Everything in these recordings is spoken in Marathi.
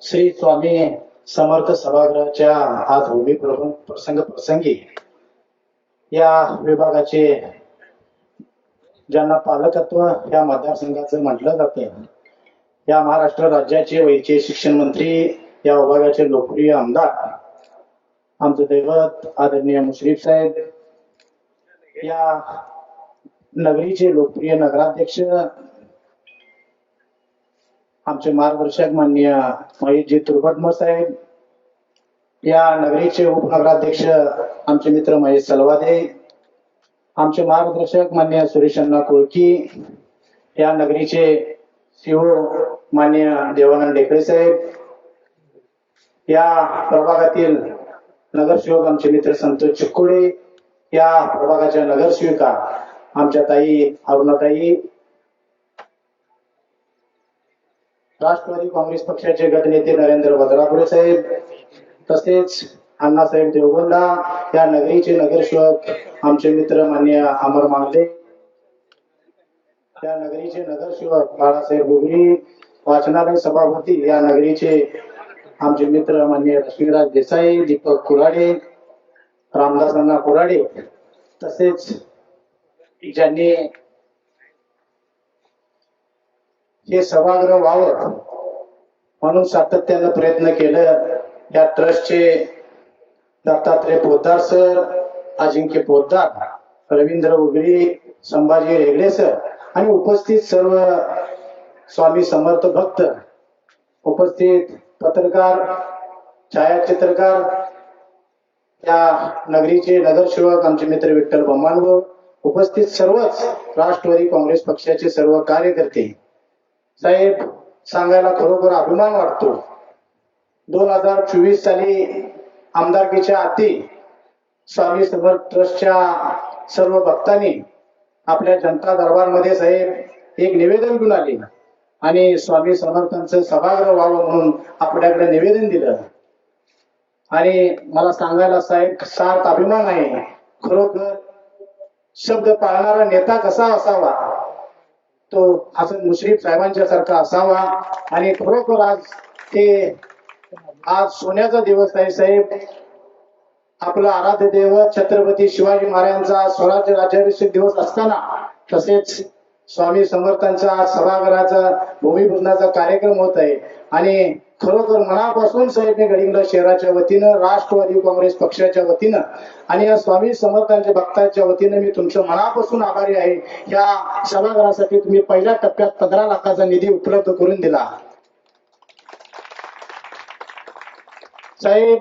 श्री स्वामी समर्थ सभागृहाच्या आज भूमिपूजन प्रसंगी या विभागाचे ज्यांना पालकत्व या मतदारसंघाचं म्हटलं जातं, या महाराष्ट्र राज्याचे वैद्यकीय शिक्षण मंत्री, या विभागाचे लोकप्रिय आमदार, आमचं दैवत आदरणीय मुश्रीफ साहेब, या नगरीचे लोकप्रिय नगराध्यक्ष, आमचे मार्गदर्शक माननीय महेशजी तुर्भटमल साहेब, या नगरीचे उपनगराध्यक्ष आमचे मित्र महेश सलवादे, आमचे मार्गदर्शक माननीय सुरेशअण्णा कोळकी, या नगरीचे सीओ माननीय देवानंद डेकळे साहेब, या प्रभागातील नगरसेवक आमचे मित्र संतोष चिक्कुडे, या प्रभागाच्या नगरसेविका आमच्या ताई अरुणाताई, राष्ट्रवादी काँग्रेस पक्षाचे गटनेते नरेंद्र भद्रापुरे साहेब, तसेच अण्णासाहेब देवगोंडा, या नगरीचे नगरसेवक आमचे मित्र माननीय अमर मांगले, या नगरीचे नगरसेवक बाळासाहेब गुगरी, वाचनालय सभापती या नगरीचे आमचे मित्र माननीय लक्ष्मीराज देसाई, दीपक कुराडे, रामदास अण्णा कुराडे, तसेच ज्यांनी हे सभागृह व्हावं म्हणून सातत्यानं प्रयत्न केलं, या ट्रस्टचे दत्तात्रय पोद्दार सर, अजिंक्य पोद्दार, रवींद्र उगरी, संभाजी रेगडे सर आणि उपस्थित सर्व स्वामी समर्थ भक्त, उपस्थित पत्रकार, छायाचित्रकार, या नगरीचे नगरसेवक आमचे मित्र विठ्ठल बम्मानगो, उपस्थित सर्वच राष्ट्रवादी काँग्रेस पक्षाचे सर्व कार्यकर्ते साहेब, सांगायला खरोखर अभिमान वाटतो. 2024 साली आमदारकीच्या आधी स्वामी समर्थ ट्रस्टच्या सर्व भक्तांनी आपल्या जनता दरबारमध्ये साहेब एक निवेदन घेऊन आले आणि स्वामी समर्थांचं सभागृह व्हावं म्हणून आपल्याकडे निवेदन दिलं. आणि मला सांगायला साहेब सार्थ अभिमान आहे, खरोखर शब्द पाळणारा नेता कसा असावा तो हसन मुश्रीफ साहेबांच्या सारखा असावा. आणि खरोखर आज सोन्याचा दिवस आहे साहेब. आपला आराध्य दैवत छत्रपती शिवाजी महाराजांचा स्वराज्य राज्याभिषेक दिवस असताना, तसेच स्वामी समर्थांचा सभागृहाचा भूमिपूजनाचा कार्यक्रम होत आहे. आणि खरोखर मनापासून साहेब मी गडिंग्लज शहराच्या वतीनं, राष्ट्रवादी काँग्रेस पक्षाच्या वतीनं आणि या स्वामी समर्थांच्या भक्तांच्या वतीनं मी तुमचं मनापासून आभारी आहे. या सभागृहासाठी तुम्ही पहिल्या टप्प्यात 15 लाखाचा निधी उपलब्ध करून दिला साहेब.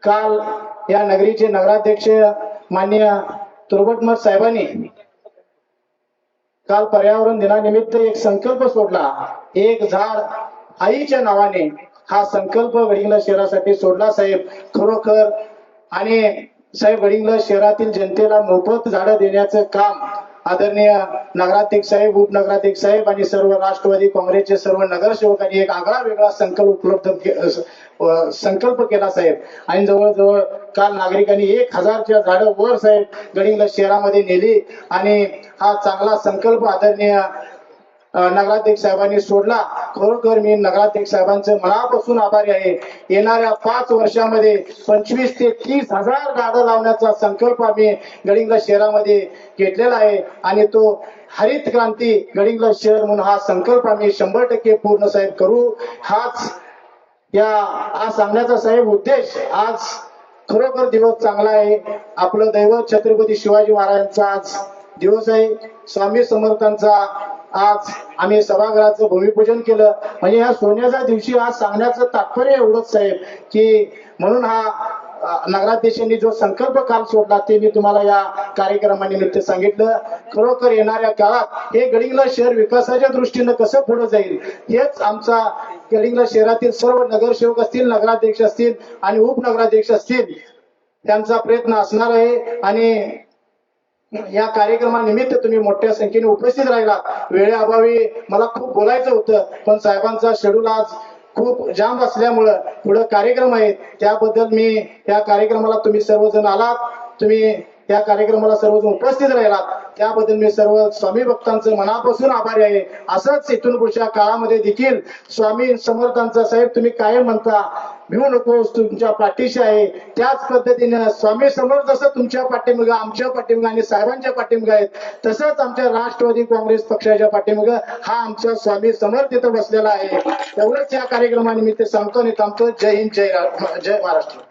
काल या नगरीचे नगराध्यक्ष माननीय तुर्भटमल साहेबांनी काल पर्यावरण दिनानिमित्त एक संकल्प सोडला, एक झाड आईच्या नावाने. हा संकल्प गडिंग्लज शहरासाठी सोडला साहेब, खरोखर. आणि साहेब गडिंग्लज शहरातील जनतेला मोफत झाडं देण्याचं काम आदरणीय नगराध्यक्ष साहेब, उपनगराध्यक्ष साहेब आणि सर्व राष्ट्रवादी काँग्रेसचे सर्व नगरसेवकांनी एक आगळा वेगळा संकल्प केला साहेब. आणि जवळजवळ काल नागरिकांनी 1000च्या झाडं वर साहेब गडिंग्लज शहरामध्ये नेली. आणि हा चांगला संकल्प आदरणीय नगराध्यक्ष साहेबांनी सोडला. खरोखर मी नगराध्यक्ष साहेबांचं मनापासून आभारी आहे. येणाऱ्या 5 वर्षामध्ये 25 ते 30 हजार झाडं लावण्याचा संकल्प आम्ही गडिंग्लज शहरामध्ये घेतलेला आहे. आणि तो हरित क्रांती गडिंग्लज शहर म्हणून हा संकल्प आम्ही 100% पूर्ण साहेब करू. आज सांगण्याचा साहेब उद्देश, आज खरोखर दिवस चांगला आहे. आपलं दैवत छत्रपती शिवाजी महाराजांचा आज दिवस आहे. स्वामी समर्थांचा आज आम्ही सभागृहाचं भूमिपूजन केलं. म्हणजे ह्या सोन्याच्या दिवशी आज सांगण्याचं तात्पर्य एवढंच साहेब की म्हणून हा नगराध्यक्षांनी जो संकल्प काल सोडला ते मी तुम्हाला या कार्यक्रमानिमित्त सांगितलं. खरोखर येणाऱ्या काळात हे गडिंग्लज शहर विकासाच्या दृष्टीनं कसं पुढे जाईल हेच आमचा गडिंग्लज शहरातील सर्व नगरसेवक असतील, नगराध्यक्ष असतील आणि उपनगराध्यक्ष असतील त्यांचा प्रयत्न असणार आहे. आणि या कार्यक्रमानिमित्त तुम्ही मोठ्या संख्येने उपस्थित राहिला. वेळेअभावी मला खूप बोलायचं होतं, पण साहेबांचा शेड्यूल आज खूप जाम असल्यामुळं पुढे कार्यक्रम आहेत, त्याबद्दल मी या कार्यक्रमाला तुम्ही सर्वजण आलात, तुम्ही या कार्यक्रमाला सर्वजण उपस्थित राहिलात त्याबद्दल मी सर्व स्वामी भक्तांचं मनापासून आभारी आहे. असंच इथून पुढच्या काळामध्ये देखील स्वामी समर्थांचा साहेब तुम्ही कायम म्हणता भिवू नकोस तुमच्या पाठीशी आहे, त्याच पद्धतीने स्वामी समर्थ जसं तुमच्या पाठीमागे आमच्या पाठीमागे आणि साहेबांच्या पाठीमागे आहेत तसंच आमच्या राष्ट्रवादी काँग्रेस पक्षाच्या पाठीमागे हा आमचा स्वामी समर्थ इथं बसलेला आहे. एवढंच या कार्यक्रमानिमित्त सांगतो आणि थांबतो. जय हिंद, जय महाराष्ट्र.